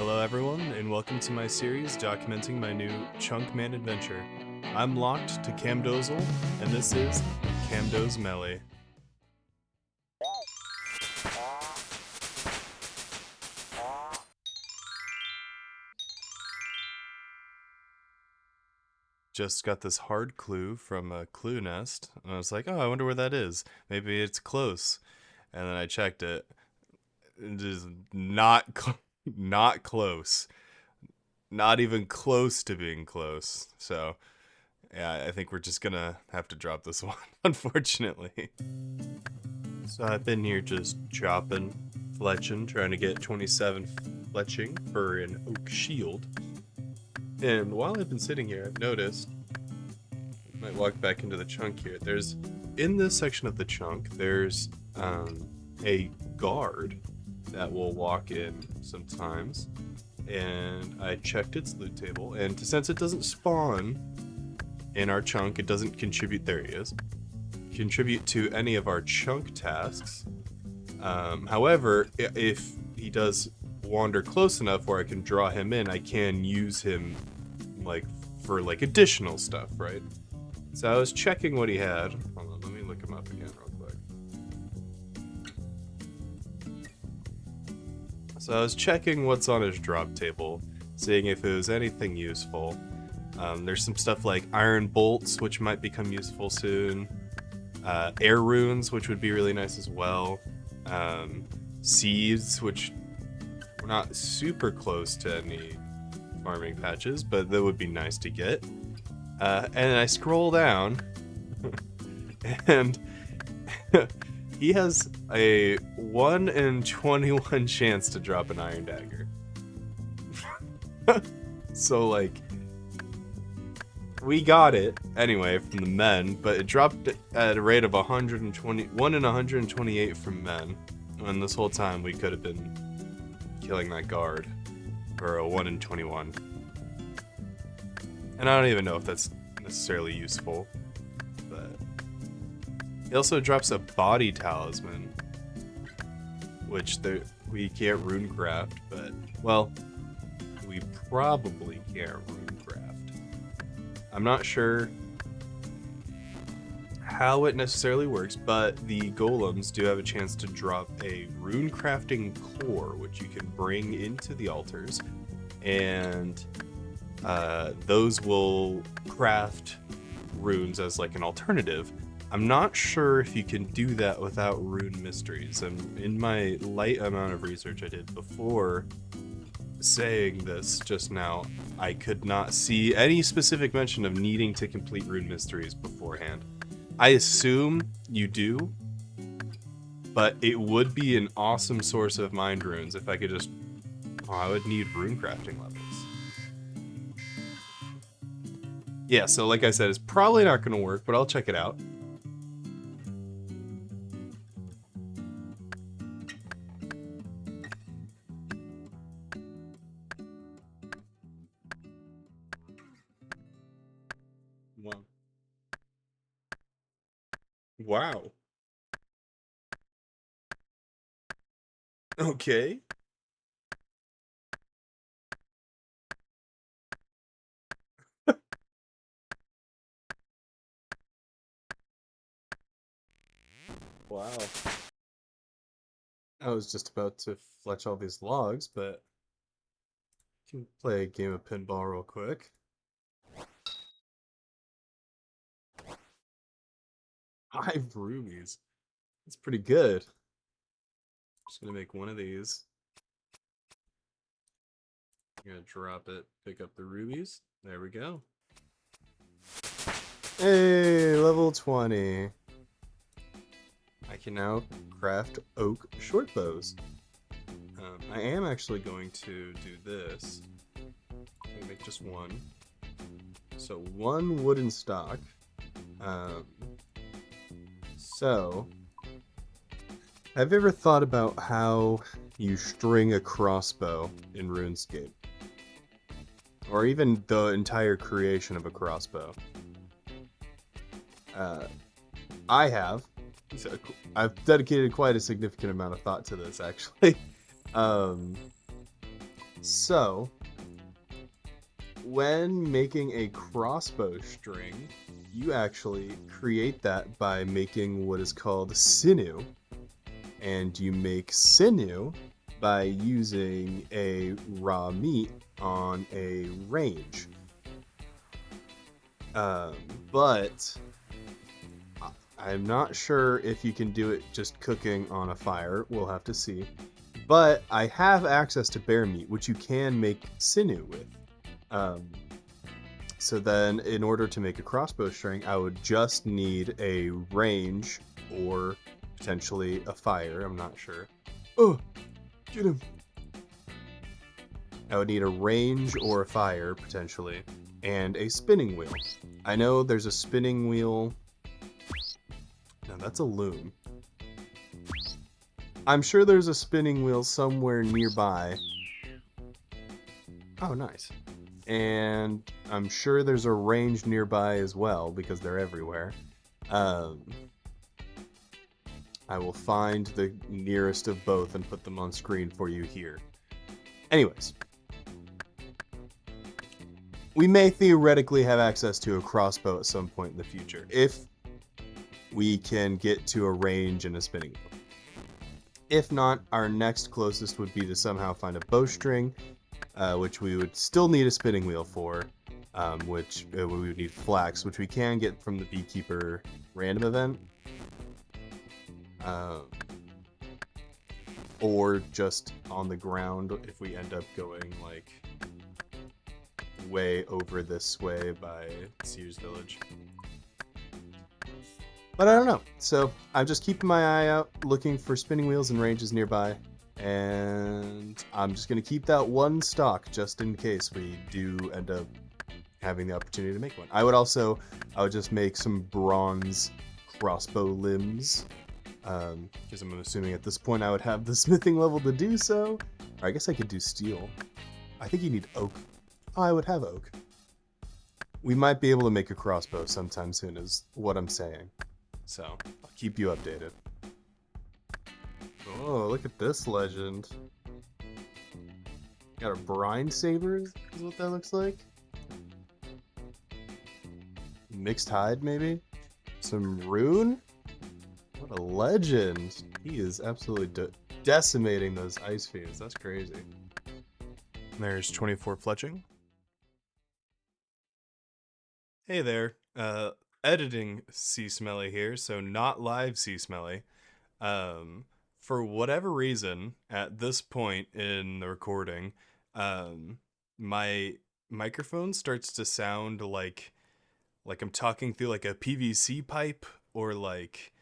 Hello everyone, and welcome to my series documenting my new Chunk Man adventure. I'm locked to Camdozaal, and this is CamdoZmelly. Just got this hard clue from a clue nest, and I was like, oh, I wonder where that is. Maybe it's close. And then I checked it. It is not close. Not even close to being close. So, yeah, I think we're just gonna have to drop this one, unfortunately. So I've been here just chopping, fletching, trying to get 27 fletching for an oak shield. And while I've been sitting here, I've noticed, I might walk back into the chunk here, in this section of the chunk, there's a guard that will walk in sometimes, and I checked its loot table, and since it doesn't spawn in our chunk, it doesn't contribute, there he is, contribute to any of our chunk tasks. However, if he does wander close enough where I can draw him in, I can use him for additional stuff, right? So I was checking what he had. Hold on, let me look him up again real quick. So I was checking what's on his drop table, seeing if it was anything useful. There's some stuff like iron bolts, which might become useful soon. Air runes, which would be really nice as well. Seeds, which we're not super close to any farming patches, but that would be nice to get. And I scroll down, and he has a 1 in 21 chance to drop an iron dagger. So, we got it anyway from the men, but it dropped at a rate of 1 in 128 from men. And this whole time we could have been killing that guard for a 1 in 21. And I don't even know if that's necessarily useful, but he also drops a body talisman, which we can't runecraft, but, well, we probably can't runecraft. I'm not sure how it necessarily works, but the golems do have a chance to drop a rune crafting core, which you can bring into the altars, and those will craft runes as an alternative. I'm not sure if you can do that without rune mysteries, and in my light amount of research I did before saying this just now, I could not see any specific mention of needing to complete rune mysteries beforehand. I assume you do, but it would be an awesome source of mind runes if I could just... Oh, I would need rune crafting levels. Yeah, so like I said, it's probably not going to work, but I'll check it out. Wow. Okay. Wow. I was just about to fletch all these logs, but I can play a game of pinball real quick. 5 rubies. That's pretty good. Just gonna make one of these. I'm gonna drop it, pick up the rubies. There we go. Hey, level 20. I can now craft oak short bows. I am actually going to do this. I'm gonna make just one. So 1 wooden stock. So, have you ever thought about how you string a crossbow in RuneScape? Or even the entire creation of a crossbow? I have. So I've dedicated quite a significant amount of thought to this, actually. So, when making a crossbow string, you actually create that by making what is called sinew. And you make sinew by using a raw meat on a range. But I'm not sure if you can do it just cooking on a fire. We'll have to see. But I have access to bear meat, which you can make sinew with. So then, in order to make a crossbow string, I would just need a range or potentially a fire. I'm not sure. Oh, get him. I would need a range or a fire, potentially, and a spinning wheel. I know there's a spinning wheel. No, that's a loom. I'm sure there's a spinning wheel somewhere nearby. Oh, nice. And I'm sure there's a range nearby as well, because they're everywhere. I will find the nearest of both and put them on screen for you here. Anyways. We may theoretically have access to a crossbow at some point in the future, if we can get to a range and a spinning wheel. If not, our next closest would be to somehow find a bowstring, which we would still need a spinning wheel for, which we would need flax, which we can get from the beekeeper random event. Or just on the ground if we end up going like way over this way by Sears Village. But I don't know. So I'm just keeping my eye out, looking for spinning wheels and ranges nearby. And I'm just going to keep that one stock just in case we do end up having the opportunity to make one. I would just make some bronze crossbow limbs. Because I'm assuming at this point I would have the smithing level to do so. Or I guess I could do steel. I think you need oak. Oh, I would have oak. We might be able to make a crossbow sometime soon is what I'm saying. So, I'll keep you updated. Oh, look at this legend. Got a brine saber, is what that looks like. Mixed hide, maybe? Some rune? What a legend. He is absolutely decimating those ice fiends. That's crazy. There's 24 Fletching. Hey there. Editing CamdoZmelly here, so not live CamdoZmelly. For whatever reason, at this point in the recording, my microphone starts to sound like I'm talking through like a PVC pipe or like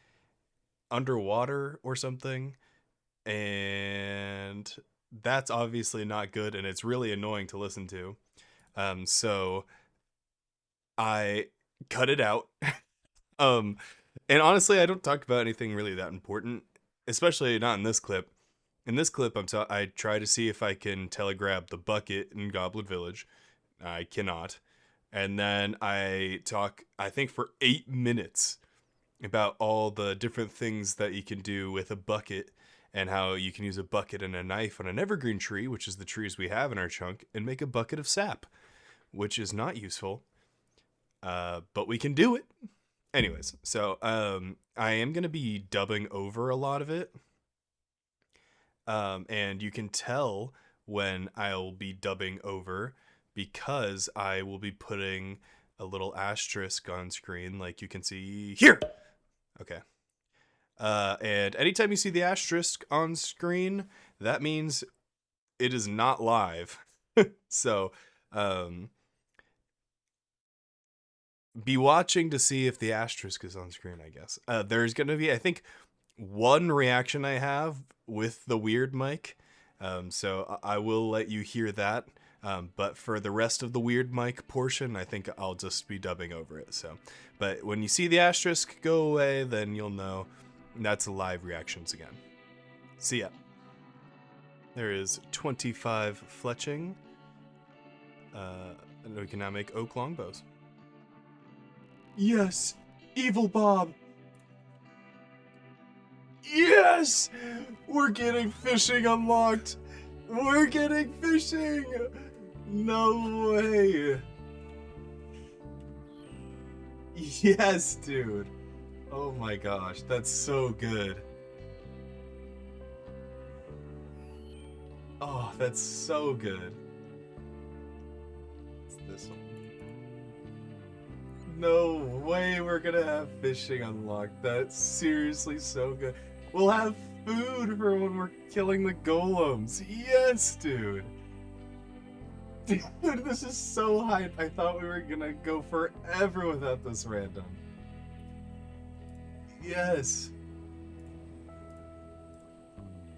underwater or something, and that's obviously not good, and it's really annoying to listen to. So I cut it out. And honestly, I don't talk about anything really that important, especially not in this clip. In this clip, I try to see if I can telegrab the bucket in Goblin Village. I cannot. And then I talk, I think, for 8 minutes about all the different things that you can do with a bucket and how you can use a bucket and a knife on an evergreen tree, which is the trees we have in our chunk, and make a bucket of sap, which is not useful. But we can do it. Anyways, so I am going to be dubbing over a lot of it. And you can tell when I'll be dubbing over because I will be putting a little asterisk on screen like you can see here. Okay. And anytime you see the asterisk on screen, that means it is not live. So, be watching to see if the asterisk is on screen, I guess. There's going to be, I think, one reaction I have with the weird mic. So I will let you hear that. But for the rest of the weird mic portion, I think I'll just be dubbing over it. So, but when you see the asterisk go away, then you'll know that's live reactions again. See ya. There is 25 Fletching. And we can now make oak longbows. Yes! Evil Bob! Yes! We're getting fishing unlocked! We're getting fishing! No way! Yes, dude. Oh my gosh, that's so good. Oh, that's so good. It's this one. No way we're gonna have fishing unlocked. That's seriously so good. We'll have food for when we're killing the golems. Yes, dude. Dude, this is so hype. I thought we were gonna go forever without this random. Yes.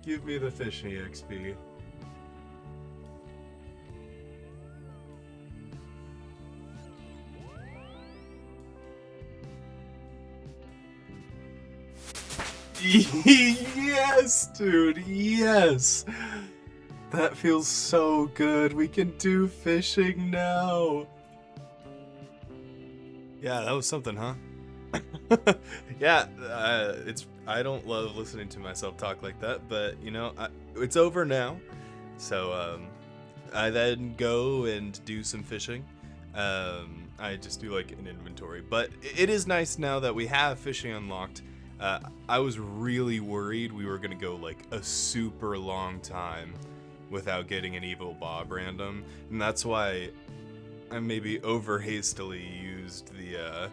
Give me the fishing XP. Yes, dude, yes! That feels so good. We can do fishing now. Yeah, that was something, huh? Yeah, I don't love listening to myself talk like that, but you know, it's over now. So I then go and do some fishing. I just do like an inventory, but it is nice now that we have fishing unlocked. I was really worried we were gonna go like a super long time without getting an evil Bob random, and that's why I maybe over hastily used the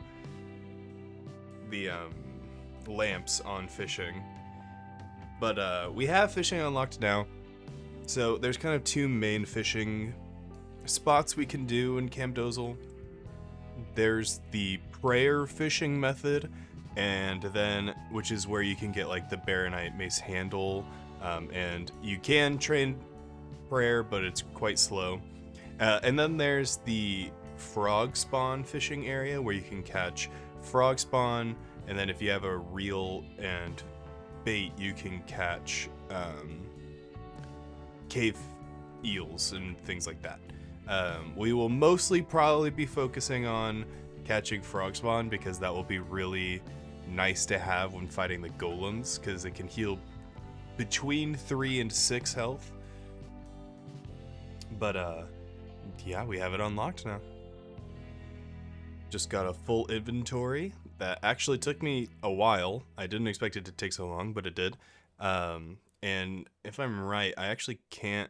lamps on fishing. But we have fishing unlocked now, so there's kind of two main fishing spots we can do in Camdozaal. There's the prayer fishing method, and then which is where you can get like the Baronite mace handle, and you can train prayer, but it's quite slow. And then there's the frog spawn fishing area where you can catch frog spawn, and then if you have a reel and bait, you can catch cave eels and things like that. We will mostly probably be focusing on catching frog spawn because that will be really nice to have when fighting the golems, because it can heal between 3 and 6 health. But yeah, we have it unlocked now. Just got a full inventory. That actually took me a while. I didn't expect it to take so long, but it did. And if I'm right, I actually can't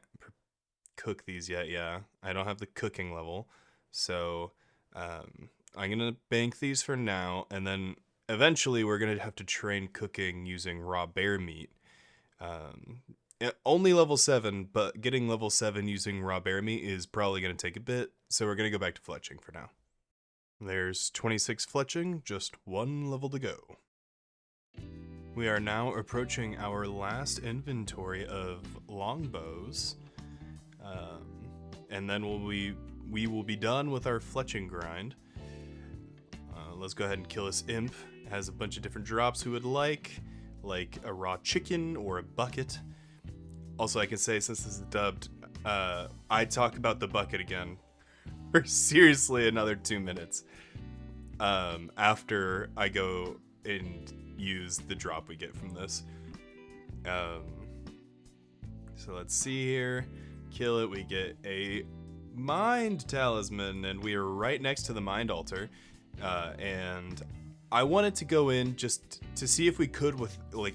cook these yet. Yeah, I don't have the cooking level. So I'm going to bank these for now, and then eventually we're going to have to train cooking using raw bear meat. Only level 7, but getting level 7 using raw bear meat is probably going to take a bit, so we're going to go back to fletching for now. There's 26 fletching, just 1 level to go. We are now approaching our last inventory of longbows, and then we will be done with our fletching grind. Let's go ahead and kill this imp. It has a bunch of different drops we would like a raw chicken or a bucket. Also, I can say, since this is dubbed, I talk about the bucket again for seriously another 2 minutes after I go and use the drop we get from this. So let's see here. Kill it. We get a mind talisman, and we are right next to the mind altar. And I wanted to go in just to see if we could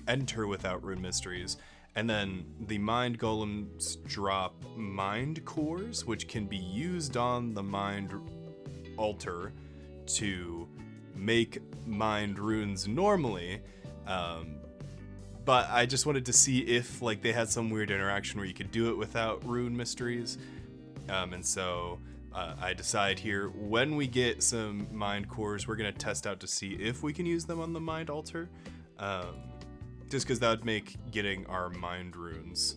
enter without rune mysteries. And then the mind golems drop mind cores, which can be used on the mind altar to make mind runes normally. But I just wanted to see if they had some weird interaction where you could do it without rune mysteries. And so I decide here, when we get some mind cores, we're going to test out to see if we can use them on the mind altar. Just because that would make getting our mind runes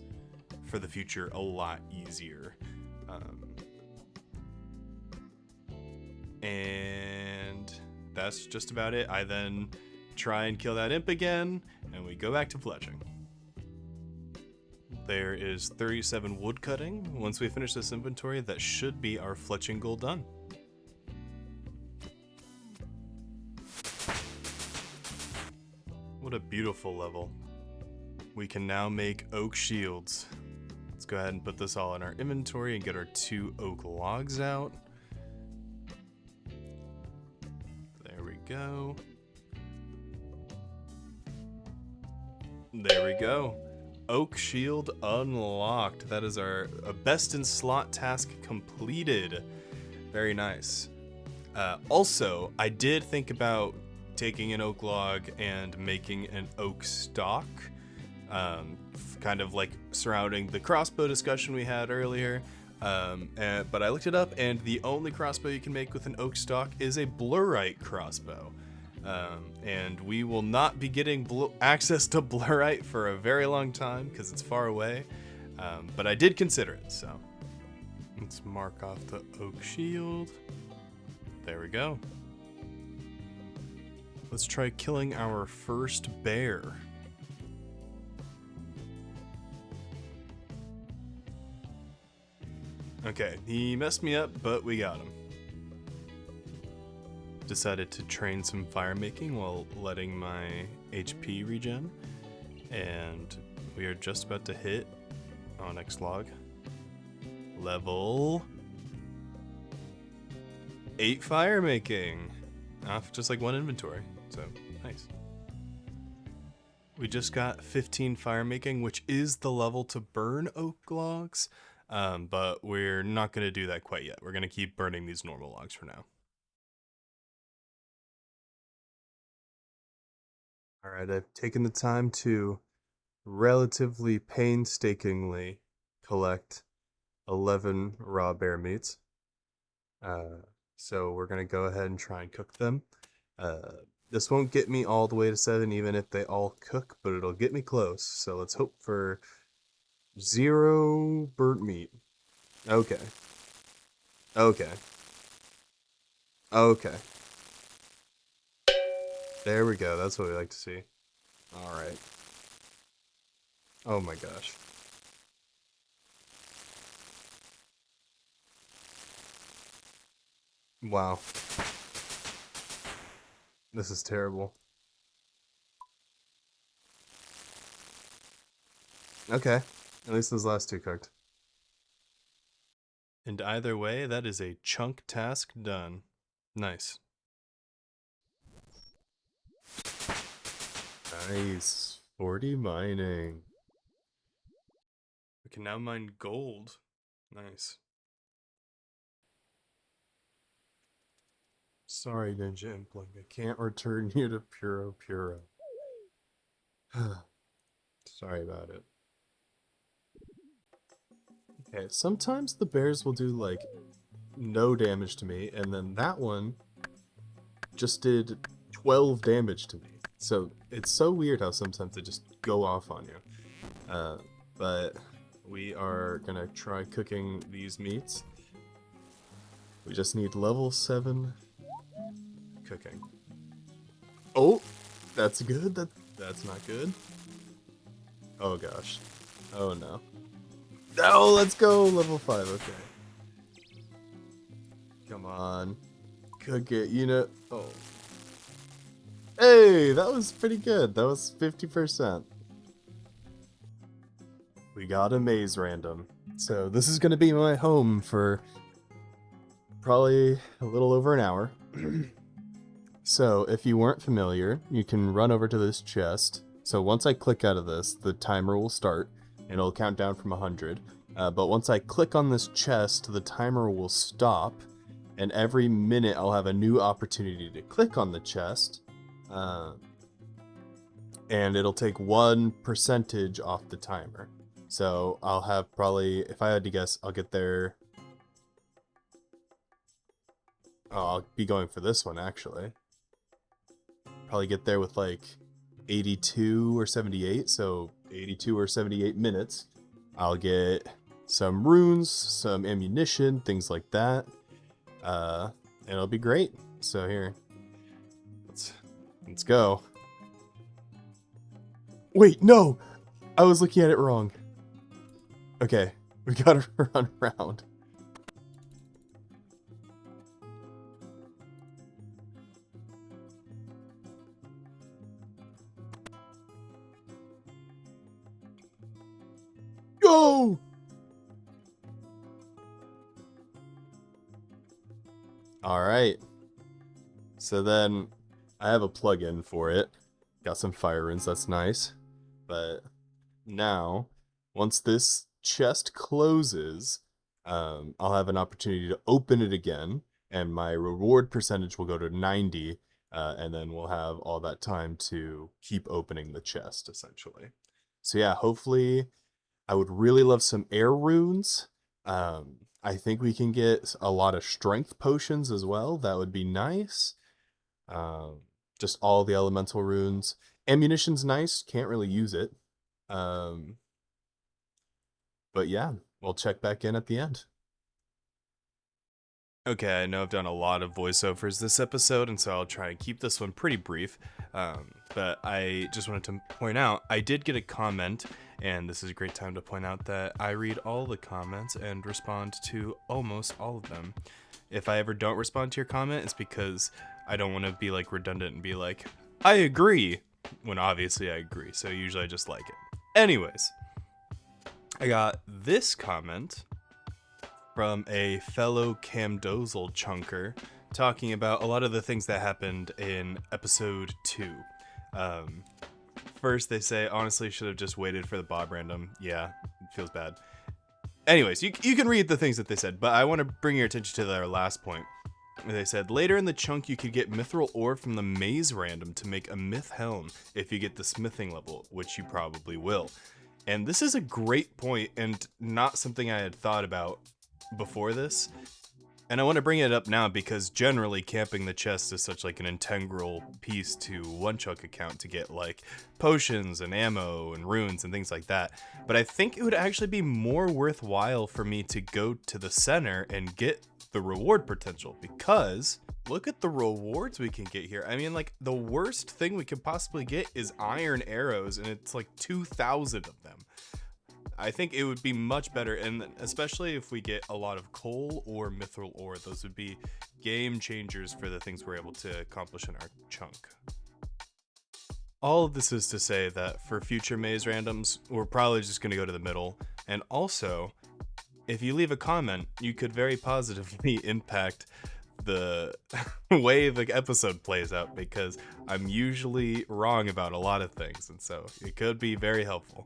for the future a lot easier. And that's just about it. I then try and kill that imp again, and we go back to fletching. There is 37 wood cutting. Once we finish this inventory, that should be our fletching goal done. What a beautiful level. We can now make oak shields. Let's go ahead and put this all in our inventory and get our 2 oak logs out. There we go. There we go. Oak shield unlocked. That is our best in slot task completed. Very nice. Also, I did think about taking an oak log and making an oak stock, kind of like surrounding the crossbow discussion we had earlier. But I looked it up, and the only crossbow you can make with an oak stock is a blurite crossbow. And we will not be getting access to blurite for a very long time because it's far away. But I did consider it, so let's mark off the oak shield. There we go. Let's try killing our first bear. Okay, he messed me up, but we got him. Decided to train some fire making while letting my HP regen, and we are just about to hit Onyx log level 8 fire making off just like 1 inventory, so nice. We just got 15 fire making, which is the level to burn oak logs, but we're not going to do that quite yet. We're going to keep burning these normal logs for now. Alright, I've taken the time to relatively painstakingly collect 11 raw bear meats. So we're going to go ahead and try and cook them. This won't get me all the way to 7 even if they all cook, but it'll get me close. So let's hope for 0 burnt meat. Okay. Okay. Okay. There we go. That's what we like to see. Alright. Oh my gosh. Wow. This is terrible. Okay. At least those last 2 cooked. And either way, that is a chunk task done. Nice. Nice. 40 mining. We can now mine gold. Nice. Sorry, Ninja Impling. I can't return you to Puro Puro. Sorry about it. Okay, sometimes the bears will do, like, no damage to me, and then that one just did 12 damage to me. So, it's so weird how sometimes they just go off on you. But we are gonna try cooking these meats. We just need level 7 cooking. Oh, that's good. That's not good. Oh gosh. Oh no. No, let's go level 5. Okay. Come on. Cook it, you know. Oh. Hey, that was pretty good. That was 50%. We got a maze random. So this is going to be my home for probably a little over an hour. So if you weren't familiar, you can run over to this chest. So once I click out of this, the timer will start and it'll count down from 100. But once I click on this chest, the timer will stop, and every minute I'll have a new opportunity to click on the chest. And it'll take 1% off the timer. So I'll have probably, if I had to guess, I'll get there. Oh, I'll be going for this one actually. Probably get there with like 82 or 78, so 82 or 78 minutes. I'll get some runes, some ammunition, things like that. And it'll be great. So here, let's go. Wait, no! I was looking at it wrong. Okay, we gotta run around. Go! All right. So then I have a plugin for it. Got some fire runes, that's nice. But now, once this chest closes, I'll have an opportunity to open it again, and my reward percentage will go to 90, and then we'll have all that time to keep opening the chest, essentially. So yeah, hopefully, I would really love some air runes. I think we can get a lot of strength potions as well. That would be nice. Um, just all the elemental runes. Ammunition's nice. Can't really use it. Um, but yeah, we'll check back in at the end. Okay, I know I've done a lot of voiceovers this episode, and so I'll try and keep this one pretty brief. But I just wanted to point out, I did get a comment, and this is a great time to point out that I read all the comments and respond to almost all of them. If I ever don't respond to your comment, it's because I don't want to be like redundant and be like, I agree, when obviously I agree. So usually I just like it. Anyways, I got this comment from a fellow Camdozaal chunker talking about a lot of the things that happened in episode 2. First, they say, honestly, should have just waited for the Bob random. Yeah, it feels bad. Anyways, you can read the things that they said, but I want to bring your attention to their last point. They said, later in the chunk, you could get mithril ore from the maze random to make a myth helm if you get the smithing level, which you probably will. And this is a great point and not something I had thought about before this. And I want to bring it up now because generally camping the chest is such like an integral piece to Onechunk account to get like potions and ammo and runes and things like that. But I think it would actually be more worthwhile for me to go to the center and get the reward potential, because look at the rewards we can get here. I mean, like, the worst thing we could possibly get is iron arrows, and it's like 2,000 of them. I think it would be much better, and especially if we get a lot of coal or mithril ore, those would be game changers for the things we're able to accomplish in our chunk. All of this is to say that for future maze randoms, we're probably just going to go to the middle, and also, if you leave a comment, you could very positively impact the way the episode plays out, because I'm usually wrong about a lot of things, and so it could be very helpful.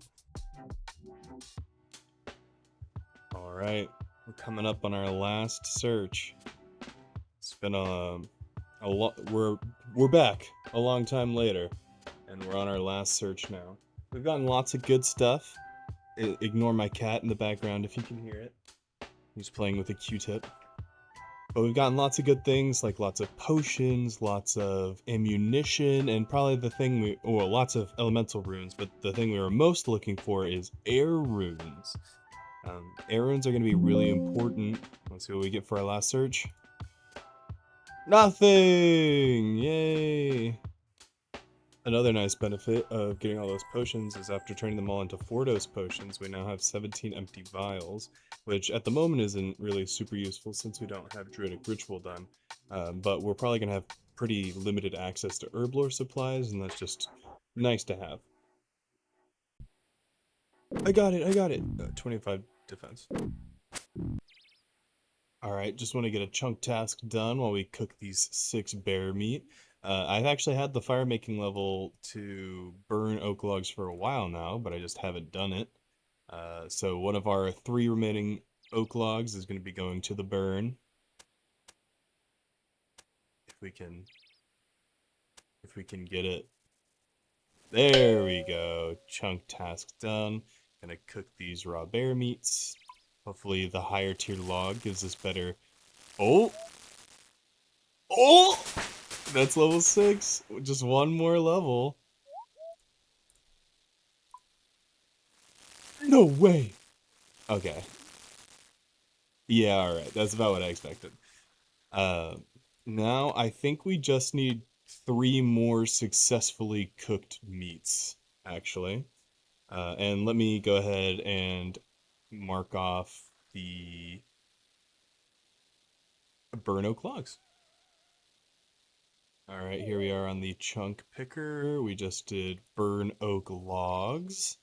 All right, we're coming up on our last search. It's been a lot. We're back a long time later, and we're on our last search now. We've gotten lots of good stuff. Ignore my cat in the background if you can hear it. He's playing with a Q-tip. But we've gotten lots of good things, like lots of potions, lots of ammunition, and probably the thing lots of elemental runes, but the thing we were most looking for is air runes. Air runes are going to be really important. Let's see what we get for our last search. Nothing! Yay! Another nice benefit of getting all those potions is after turning them all into 4-dose potions, we now have 17 empty vials, which at the moment isn't really super useful since we don't have Druidic Ritual done. But we're probably going to have pretty limited access to herblore supplies, and that's just nice to have. I got it! 25 defense. Alright, just want to get a chunk task done while we cook these 6 bear meat. I've actually had the fire making level to burn oak logs for a while now, but I just haven't done it. So one of our 3 remaining oak logs is going to be going to the burn. If we can get it. There we go. Chunk task done. Gonna cook these raw bear meats. Hopefully the higher tier log gives us better. Oh! Oh! That's level 6. Just one more level. No way! Okay. Yeah, alright. That's about what I expected. Now I think we just need 3 more successfully cooked meats, actually. And let me go ahead and mark off the burn oak logs. Alright, here we are on the chunk picker. We just did burn oak logs.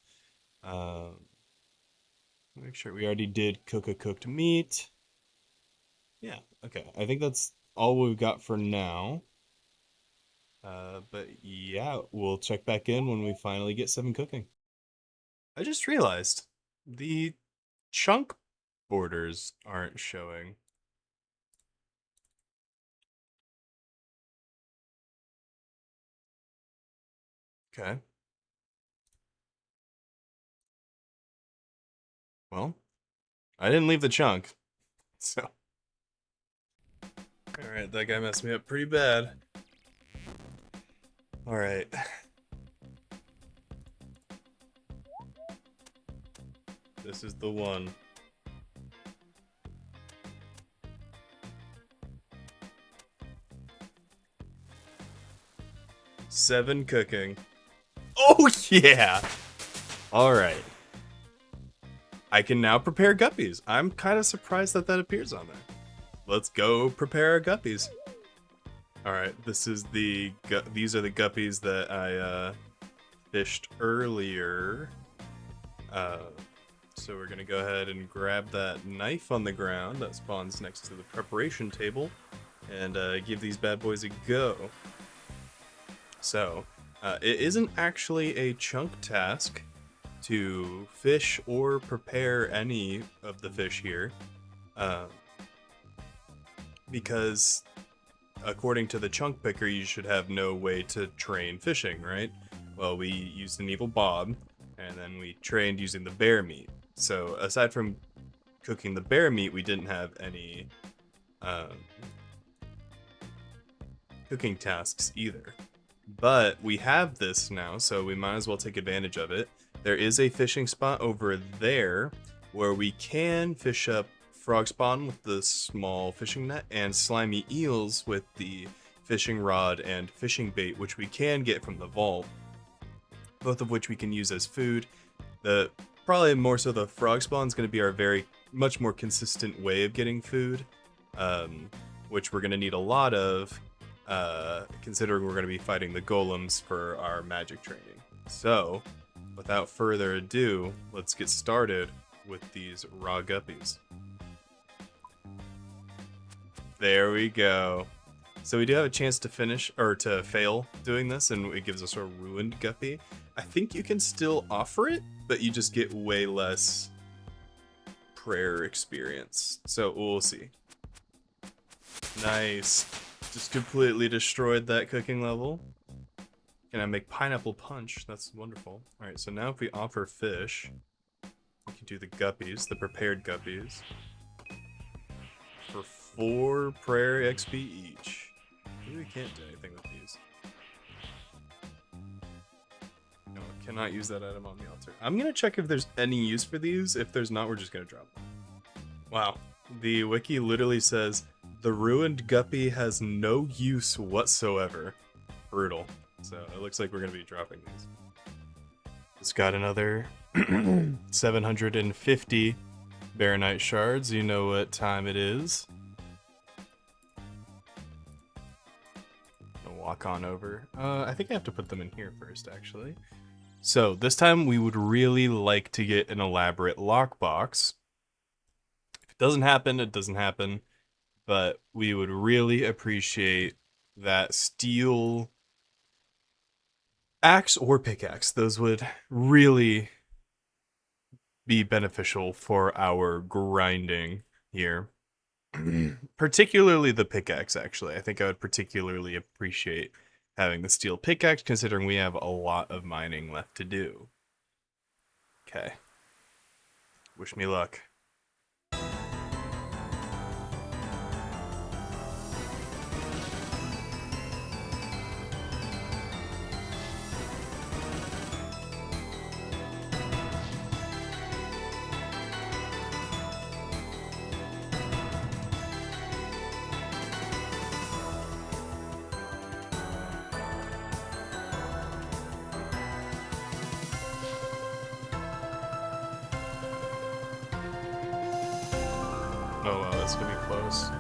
Make sure we already did cook a cooked meat. Yeah, okay. I think that's all we've got for now. But yeah, we'll check back in when we finally get 7 cooking. I just realized the chunk borders aren't showing. Okay. Well, I didn't leave the chunk, so. Alright, that guy messed me up pretty bad. Alright. This is the one. Seven cooking. Oh yeah! Alright. I can now prepare guppies. I'm kind of surprised that that appears on there. Let's go prepare our guppies. Alright, these are the guppies that I fished earlier. So we're gonna go ahead and grab that knife on the ground that spawns next to the preparation table and give these bad boys a go. So, it isn't actually a chunk task to fish or prepare any of the fish here, because according to the chunk picker, you should have no way to train fishing, right? Well, we used an evil Bob, and then we trained using the bear meat. So aside from cooking the bear meat, we didn't have any cooking tasks either. But we have this now, so we might as well take advantage of it. There is a fishing spot over there where we can fish up frog spawn with the small fishing net and slimy eels with the fishing rod and fishing bait, which we can get from the vault, both of which we can use as food. Probably more so the frog spawn is going to be our much more consistent way of getting food, which we're going to need a lot of, considering we're going to be fighting the golems for our magic training. So, without further ado, let's get started with these raw guppies. There we go. So we do have a chance to finish, or to fail doing this, and it gives us a ruined guppy. I think you can still offer it, but you just get way less prayer experience. So we'll see. Nice. Just completely destroyed that cooking level. Can I make pineapple punch? That's wonderful. Alright, so now if we offer fish, we can do the guppies, the prepared guppies, for 4 prayer XP each. Maybe we can't do anything with these. No, cannot use that item on the altar. I'm gonna check if there's any use for these. If there's not, we're just gonna drop them. Wow. The wiki literally says, the ruined guppy has no use whatsoever. Brutal. So it looks like we're gonna be dropping these. It's got another 750 Baronite shards. You know what time it is. I'll walk on over. I think I have to put them in here first, actually. So this time we would really like to get an elaborate lockbox. If it doesn't happen, it doesn't happen. But we would really appreciate that steel axe or pickaxe. Those would really be beneficial for our grinding here. Particularly the pickaxe, actually. I think I would particularly appreciate having the steel pickaxe, considering we have a lot of mining left to do. Okay. Wish me luck. Oh wow, that's gonna be close.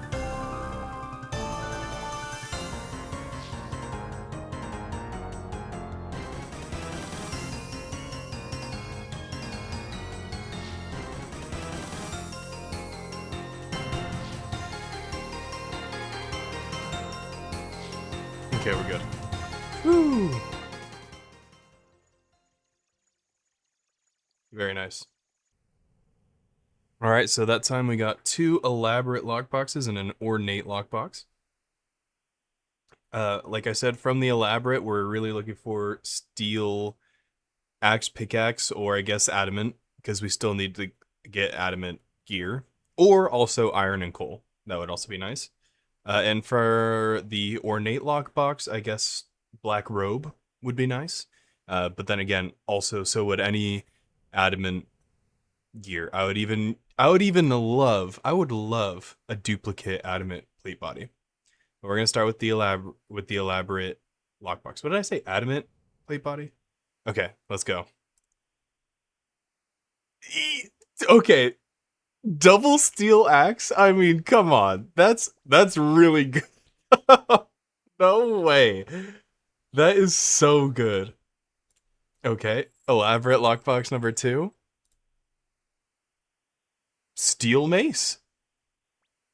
Okay, we're good. Woo! Very nice. Alright, so that time we got 2 elaborate lockboxes and an ornate lockbox. Like I said, from the elaborate, we're really looking for steel axe, pickaxe, or I guess adamant, because we still need to get adamant gear. Or also iron and coal. That would also be nice. And for the ornate lockbox, I guess black robe would be nice. But then again, also so would any adamant gear. I would love a duplicate adamant plate body. But we're gonna start with the elaborate lockbox. What did I say? Adamant plate body? Okay, let's go. Okay, double steel axe? I mean, come on. That's really good. No way. That is so good. Okay, elaborate lockbox number 2. Steel mace.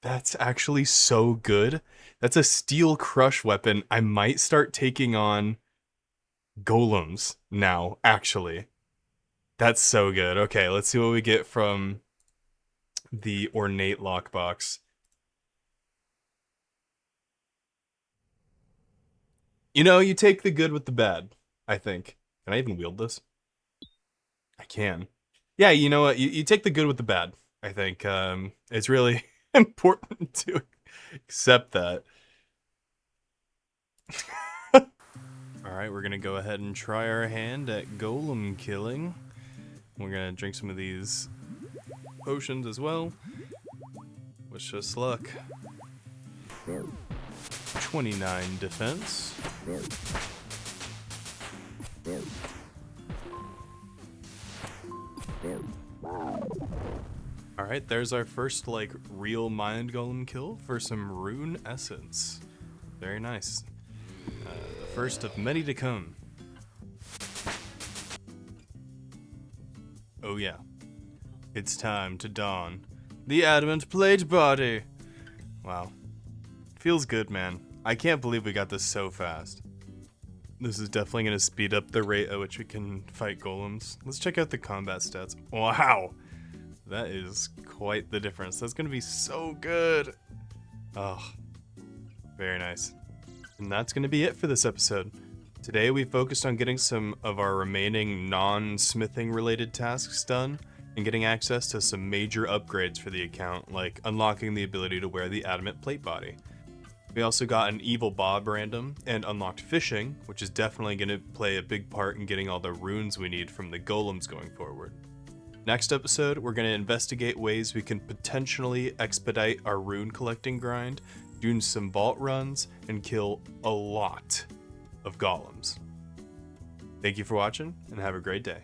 That's actually so good. That's a steel crush weapon. I might start taking on golems now, actually. That's so good. Okay, let's see what we get from the ornate lockbox. You know, you take the good with the bad, I think. Can I even wield this? I can. Yeah, you know what? You take the good with the bad, I think. It's really important to accept that. Alright, we're gonna go ahead and try our hand at golem killing. We're gonna drink some of these potions as well. Wish us luck. 29 defense. Alright, there's our first, like, real mind golem kill for some rune essence. Very nice. The first of many to come. Oh yeah. It's time to don the adamant plate body. Wow. Feels good, man. I can't believe we got this so fast. This is definitely going to speed up the rate at which we can fight golems. Let's check out the combat stats. Wow. That is quite the difference. That's going to be so good. Oh, very nice. And that's going to be it for this episode. Today we focused on getting some of our remaining non-smithing related tasks done and getting access to some major upgrades for the account, like unlocking the ability to wear the adamant plate body. We also got an evil Bob random and unlocked fishing, which is definitely going to play a big part in getting all the runes we need from the golems going forward. Next episode, we're going to investigate ways we can potentially expedite our rune collecting grind, do some vault runs, and kill a lot of golems. Thank you for watching, and have a great day.